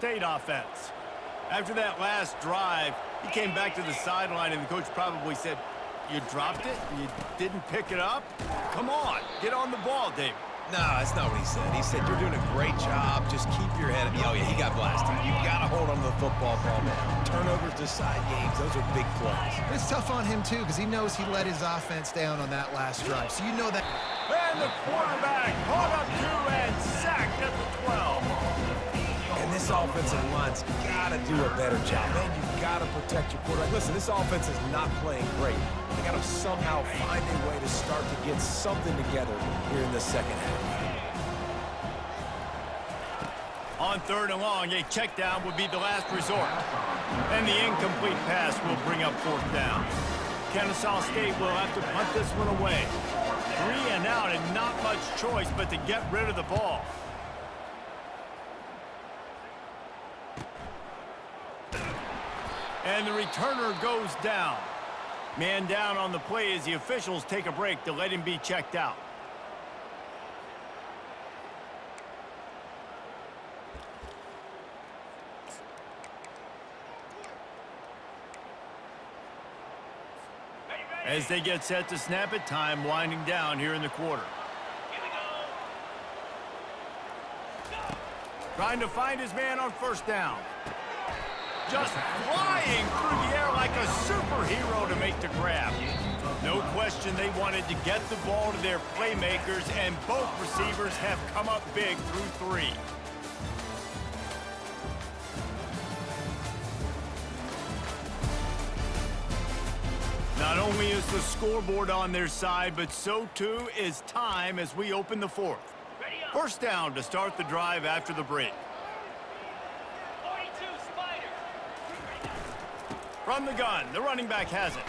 State offense. After that last drive, he came back to the sideline, and the coach probably said, "You dropped it? You didn't pick it up? Come on, get on the ball, David." No, that's not what he said. He said, "You're doing a great job. Just keep your head." Oh, yeah, he got blasted. You got to hold on to the football ball. Turnovers decide games. Those are big plays. It's tough on him, too, because he knows he let his offense down on that last drive. So you know that. And the quarterback caught up to and sacked at the 12. And this offensive line's got to do a better job. Man, you got to protect your quarterback. Listen, this offense is not playing great. They got to somehow find a way to start to get something together here in the second half. On 3rd and long, a check down would be the last resort. And the incomplete pass will bring up 4th down. Kennesaw State will have to punt this one away. 3 and out, and not much choice but to get rid of the ball. And the returner goes down. Man down on the play as the officials take a break to let him be checked out. As they get set to snap it, time winding down here in the quarter. Trying to find his man on 1st down. Just flying through the air like a superhero to make the grab. No question they wanted to get the ball to their playmakers, and both receivers have come up big through 3. Not only is the scoreboard on their side, but so too is time as we open the 4th. 1st down to start the drive after the break. From the gun, the running back has it.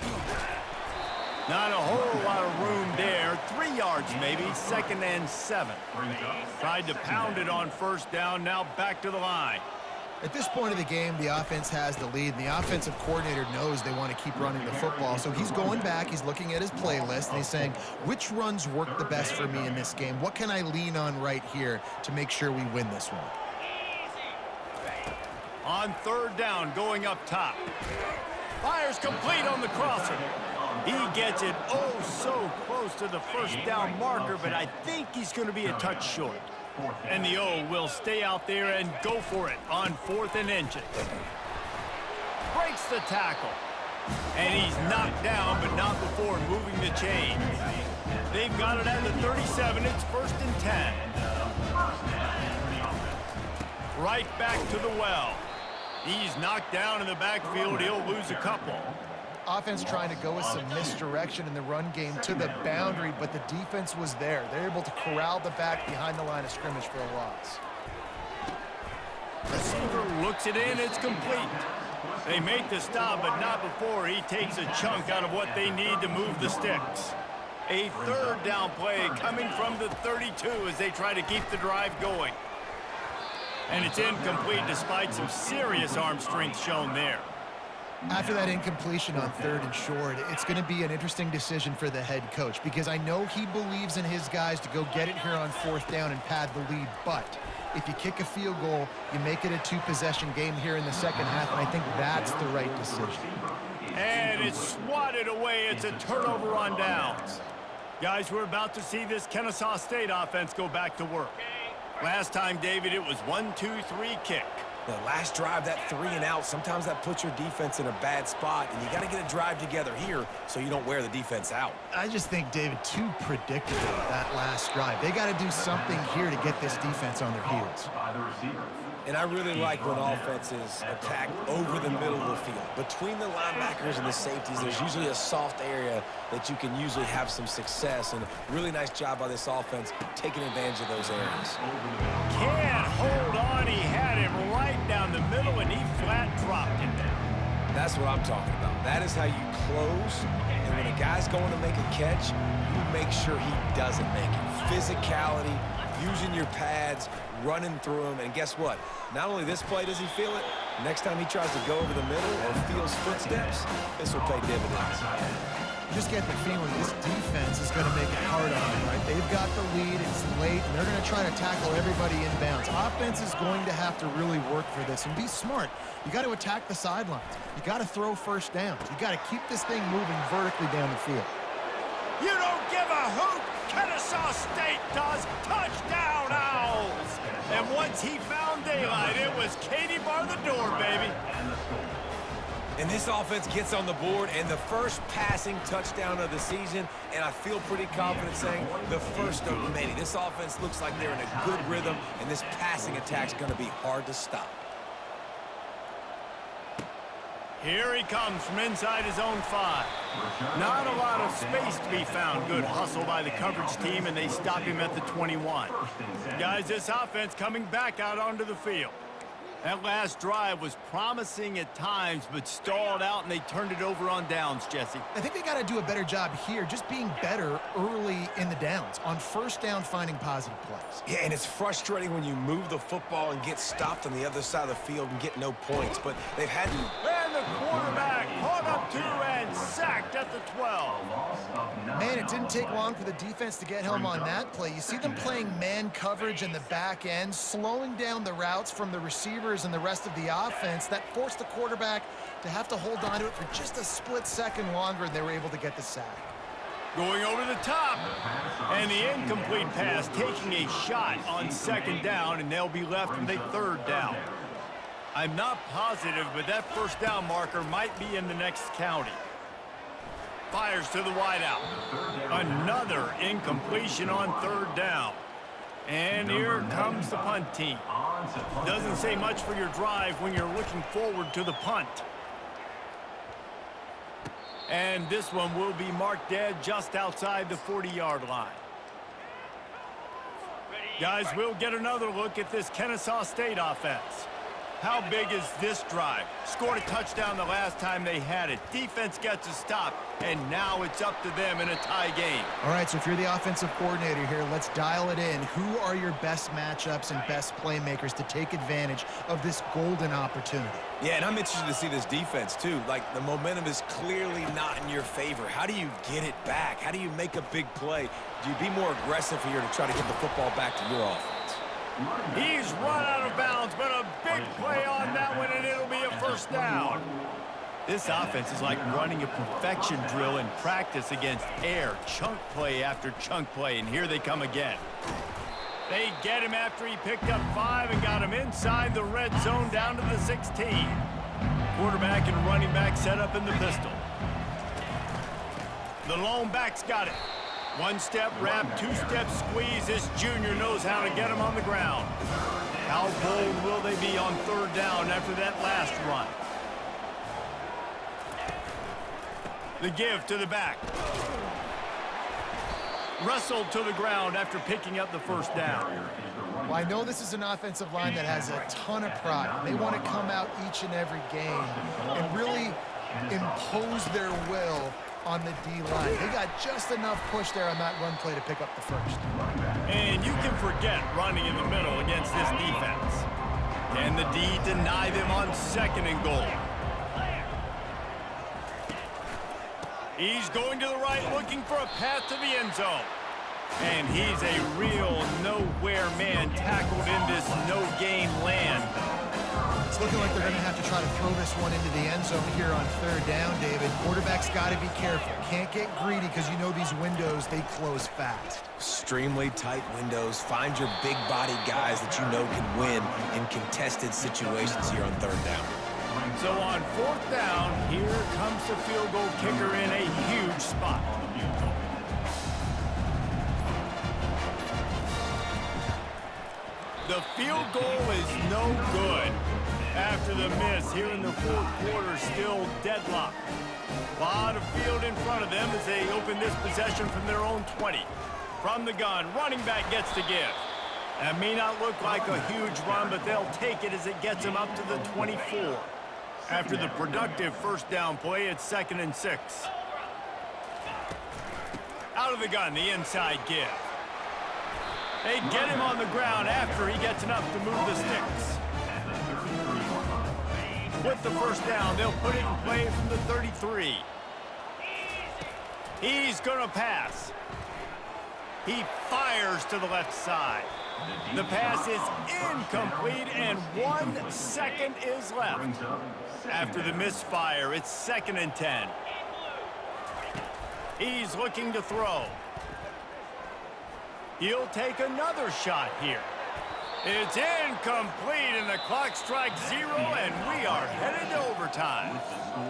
Not a whole lot of room there. 3 yards maybe, 2nd and 7. Tried to pound it on 1st down, now back to the line. At this point of the game, the offense has the lead, and the offensive coordinator knows they want to keep running the football. So he's going back, he's looking at his playlist, and he's saying, which runs work the best for me in this game? What can I lean on right here to make sure we win this one? On 3rd down, going up top. Fires complete on the crosser. He gets it oh so close to the 1st down marker, but I think he's going to be a touch short. And the O will stay out there and go for it on 4th and inches. Breaks the tackle. And he's knocked down, but not before moving the chains. They've got it at the 37. It's 1st and 10. Right back to the well. He's knocked down in the backfield. He'll lose a couple. Offense trying to go with some misdirection in the run game to the boundary, but the defense was there. They're able to corral the back behind the line of scrimmage for a loss. Receiver looks it in. It's complete. They make the stop, but not before he takes a chunk out of what they need to move the sticks. A 3rd down play coming from the 32 as they try to keep the drive going. And it's incomplete despite some serious arm strength shown there. After that incompletion on 3rd and short, it's going to be an interesting decision for the head coach, because I know he believes in his guys to go get it here on 4th down and pad the lead. But if you kick a field goal, you make it a 2-possession game here in the second half, and I think that's the right decision. And it's swatted away. It's a turnover on downs. Guys, we're about to see this Kennesaw State offense go back to work. Last time, David, it was 1-2-3 kick. The last drive, that 3 and out, sometimes that puts your defense in a bad spot, and you got to get a drive together here so you don't wear the defense out. I just think, David, too predictable that last drive. They got to do something here to get this defense on their heels. And I really like when offenses attack over the middle of the field. Between the linebackers and the safeties, there's usually a soft area that you can usually have some success. And a really nice job by this offense taking advantage of those areas. Can't hold on. He had him right down the middle, and he flat dropped him. That's what I'm talking about. That is how you close. And when a guy's going to make a catch, you make sure he doesn't make it. Physicality, using your pads, running through him, and guess what? Not only this play does he feel it, next time he tries to go over the middle or feels footsteps, this will pay dividends. just get the feeling this defense is going to make it hard on them, right? They've got the lead, it's late, and they're going to try to tackle everybody inbounds. Offense is going to have to really work for this and be smart. You got to attack the sidelines. You got to throw first downs. You got to keep this thing moving vertically down the field. You don't give a hoot. Kennesaw State does. Touchdown, Owls. And once he found daylight, it was Katie bar the door, baby. And this offense gets on the board, and the first passing touchdown of the season, and I feel pretty confident saying the first of many. This offense looks like they're in a good rhythm, and this passing attack's going to be hard to stop. Here he comes from inside his own 5. Not a lot of space to be found. Good hustle by the coverage team, and they stop him at the 21. Guys, this offense coming back out onto the field. That last drive was promising at times, but stalled out, and they turned it over on downs, Jesse. I think they got to do a better job here, just being better early in the downs, on first down finding positive plays. Yeah, and it's frustrating when you move the football and get stopped on the other side of the field and get no points, but they've had to... And the quarterback caught up to and sacked at the 12. Man, it didn't take long for the defense to get home on that play. You see them playing man coverage in the back end, slowing down the routes from the receivers and the rest of the offense. That forced the quarterback to have to hold on to it for just a split second longer, and they were able to get the sack. Going over the top, and the incomplete pass taking a shot on second down, and they'll be left with a third down. I'm not positive, but that first down marker might be in the next county. Fires to the wideout. Another incompletion on third down. And here comes the punt team. Doesn't say much for your drive when you're looking forward to the punt. And this one will be marked dead just outside the 40-yard line. Guys, we'll get another look at this Kennesaw State offense. How big is this drive? Scored a touchdown the last time they had it. Defense gets a stop, and now it's up to them in a tie game. All right, so if you're the offensive coordinator here, let's dial it in. Who are your best matchups and best playmakers to take advantage of this golden opportunity? Yeah, and I'm interested to see this defense, too. Like, the momentum is clearly not in your favor. How do you get it back? How do you make a big play? Do you be more aggressive here to try to get the football back to your offense? He's run out of bounds, but a big play on that one, and it'll be a first down. This offense is like running a perfection drill in practice against air. Chunk play after chunk play, and here they come again. They get him after he picked up 5 and got him inside the red zone down to the 16. Quarterback and running back set up in the pistol. The lone back's got it. One-step wrap, two-step squeeze. This junior knows how to get him on the ground. How bold will they be on third down after that last run? The give to the back. Wrestled to the ground after picking up the first down. Well, I know this is an offensive line that has a ton of pride. They want to come out each and every game and really impose their will on the D-line. They got just enough push there on that run play to pick up the first. And you can forget running in the middle against this defense. Can the D deny them on second and goal? He's going to the right, looking for a path to the end zone. And he's a real nowhere man tackled in this no-gain land. It's looking like they're going to have to try to throw this one into the end zone here on third down, David. Quarterback's got to be careful. Can't get greedy because you know these windows, they close fast. Extremely tight windows. Find your big body guys that you know can win in contested situations here on third down. So on fourth down, here comes the field goal kicker in a huge spot. The field goal is no good. After the miss here in the fourth quarter, still deadlocked. A lot of field in front of them as they open this possession from their own 20. From the gun, running back gets to give. That may not look like a huge run, but they'll take it as it gets them up to the 24. After the productive first down play, it's 2nd and 6. Out of the gun, the inside give. They get him on the ground after he gets enough to move the sticks. With the first down, they'll put it in play from the 33. He's going to pass. He fires to the left side. The pass is incomplete, and 1 second is left. After the misfire, it's 2nd and 10. He's looking to throw. He'll take another shot here. It's incomplete, and the clock strikes 0, and we are headed to overtime.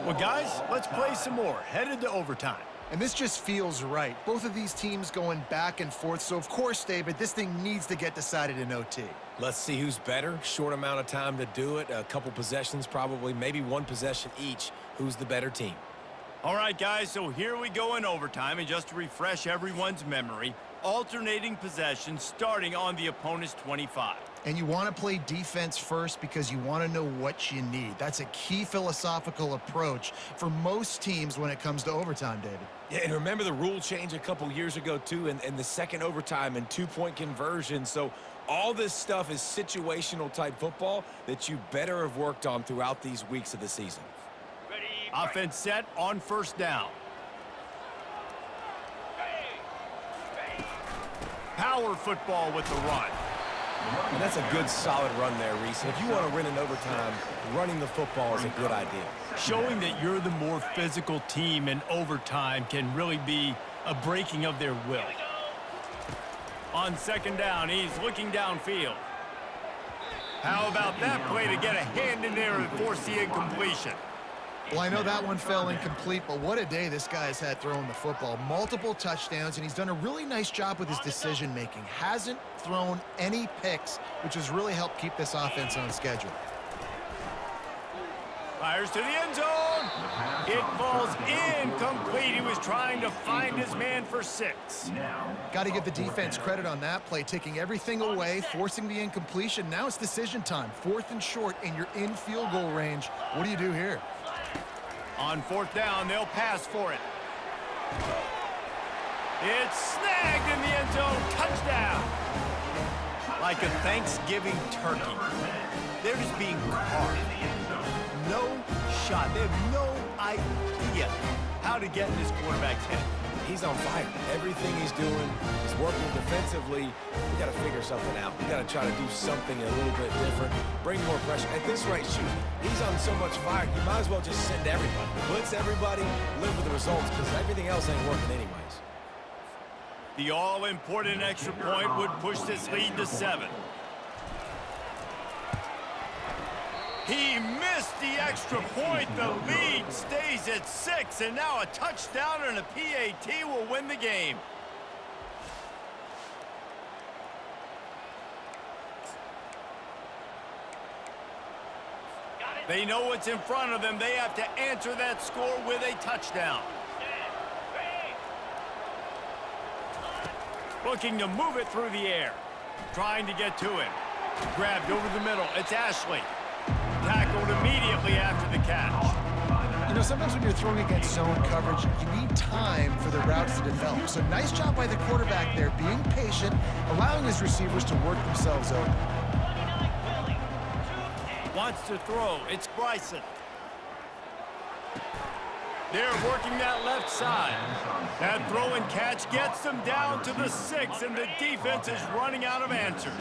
Well, guys, let's play some more. Headed to overtime. And this just feels right. Both of these teams going back and forth. So, of course, David, this thing needs to get decided in OT. Let's see who's better. Short amount of time to do it. A couple possessions probably, maybe 1 possession each. Who's the better team? All right, guys, so here we go in overtime. And just to refresh everyone's memory, alternating possessions starting on the opponent's 25. And you want to play defense first because you want to know what you need. That's a key philosophical approach for most teams when it comes to overtime, David. Yeah, and remember the rule change a couple years ago, too, and the second overtime and 2-point conversion. So all this stuff is situational type football that you better have worked on throughout these weeks of the season. Offense set on 1st down. Power football with the run. And that's a good, solid run there, Reese. If you want to win in overtime, running the football is a good idea. Showing that you're the more physical team in overtime can really be a breaking of their will. On 2nd down, he's looking downfield. How about that play to get a hand in there and force the incompletion? Well, I know that one fell incomplete, but what a day this guy's had throwing the football. Multiple touchdowns, and he's done a really nice job with his decision-making. Hasn't thrown any picks, which has really helped keep this offense on schedule. Fires to the end zone. It falls incomplete. He was trying to find his man for 6. Got to give the defense credit on that play, taking everything away, forcing the incompletion. Now it's decision time. 4th and short, and you're in field goal range. What do you do here? On 4th down, they'll pass for it. It's snagged in the end zone. Touchdown. Like a Thanksgiving turkey. They're just being carved. No shot. They have no idea how to get in this quarterback's head. He's on fire. Everything he's doing, he's working defensively. We got to figure something out. We got to try to do something a little bit different, bring more pressure. At this rate, shoot, he's on so much fire, you might as well just send everybody. Blitz everybody, live with the results, because everything else ain't working anyways. The all-important extra point would push this lead to 7. He missed the extra point. The lead stays at 6, and now a touchdown and a PAT will win the game. They know what's in front of them. They have to answer that score with a touchdown. Looking to move it through the air. Trying to get to him. Grabbed over the middle. It's Ashley. Tackled immediately after the catch. You know, sometimes when you're throwing against zone coverage, you need time for the routes to develop. So nice job by the quarterback there, being patient, allowing his receivers to work themselves open. Wants to throw. It's Bryson. They're working that left side. That throw and catch gets them down to the 6, and the defense is running out of answers.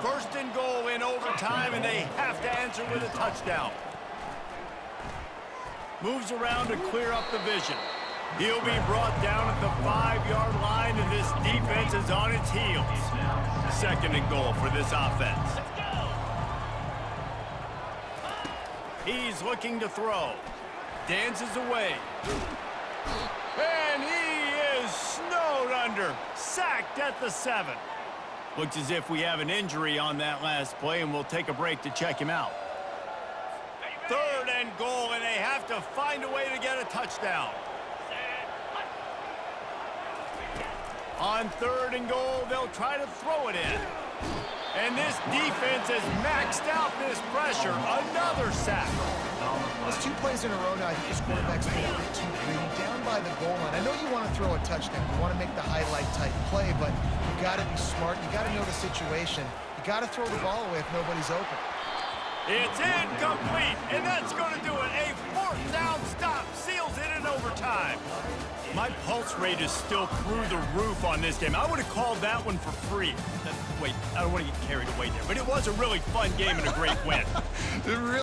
1st and goal in overtime, and they have to answer with a touchdown. Moves around to clear up the vision. He'll be brought down at the 5-yard line, and this defense is on its heels. 2nd and goal for this offense. He's looking to throw. Dances away. And he is snowed under. Sacked at the 7. Looks as if we have an injury on that last play, and we'll take a break to check him out. 3rd and goal, and they have to find a way to get a touchdown. On 3rd and goal, they'll try to throw it in. And this defense has maxed out this pressure. Another sack. That's 2 plays in a row now. I think this quarterback's been a bit too greedy. Down by the goal line. I know you want to throw a touchdown. You want to make the highlight type play, but you got to be smart. You got to know the situation. You got to throw the ball away if nobody's open. It's incomplete, and that's going to do it. A 4th down stop seals it in overtime. My pulse rate is still through the roof on this game. I would have called that one for free. Wait, I don't want to get carried away there, but it was a really fun game and a great win. It really